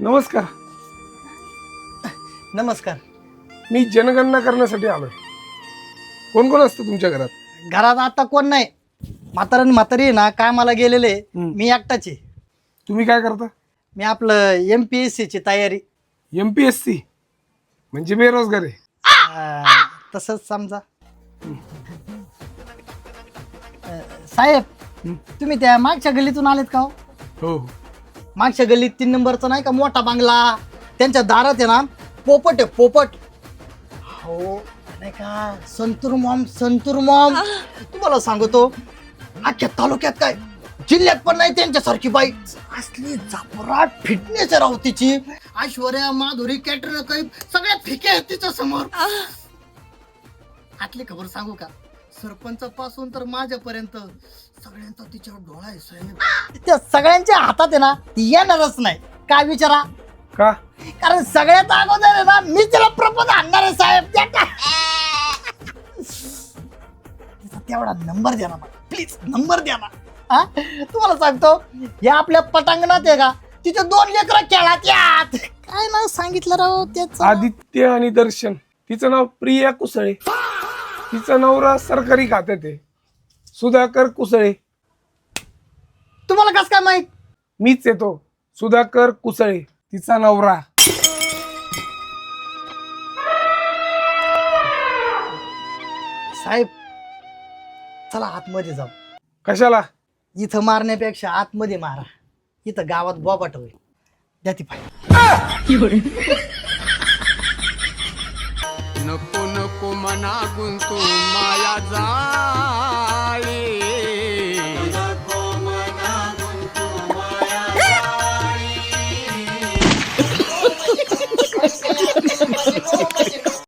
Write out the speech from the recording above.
नमस्कार. नमस्कार. मी जनगणना करण्यासाठी आलोय. कोण कोण असतं तुमच्या घरात? घरात आता कोण नाही. म्हातारी आहे ना कामाला गेलेले. मी एकटाच आहे. तुम्ही काय करता? मी आपलं MPSC ची तयारी. MPSC म्हणजे बेरोजगार आहे. तसंच समजा. साहेब तुम्ही त्या मागच्या गल्लीतून आलेत का हो? हो. मागच्या गल्लीत 3 नंबरचा नाही का मोठा बांगला, त्यांच्या दारात आहे ना पोपट आहे पोपट. हो नाही का संतूर मॉम तुम्हाला सांगतो अख्ख्या तालुक्यात काय जिल्ह्यात पण नाही त्यांच्यासारखी बाई. असली जापराट फिटनेस आहे राव तिची. ऐश्वर्या माधुरी कॅटरीना कैफ सगळ्यात फिके आहेत तिच्या समोर. आतली खबर सांगू का? सरपंचापासून तर माझ्यापर्यंत सगळ्यांचा तिच्यावर डोळा आहे साहेब. त्या सगळ्यांच्या हातात आहे ना ती येणारच नाही. काय विचारा? का? कारण सगळ्यात अगोदर आहे ना मी तिला प्रपोज आणणार आहे साहेब. तिचा तेवढा नंबर द्या ना मला प्लीज. नंबर द्या ना. हा तुम्हाला सांगतो या आपल्या पटांगणात आहे का तिचे 2 लेकरं खेळात यात. काय नाव सांगितलं राव त्याचं? आदित्य आणि दर्शन. तिचं नाव प्रिया कुसळे. तिचा नवरा सरकारी खात्यात आहे, सुधाकर कुसळे. तुम्हाला कसं काय माहित? मीच येतो सुधाकर कुसळे तिचा नवरा. साहेब चला आतमध्ये जाऊ. कशाला? इथं मारण्यापेक्षा आतमध्ये मारा. इथं गावात बोबाट होईल. द्या ती पाय. नको नको मना गुंतू माया जाळे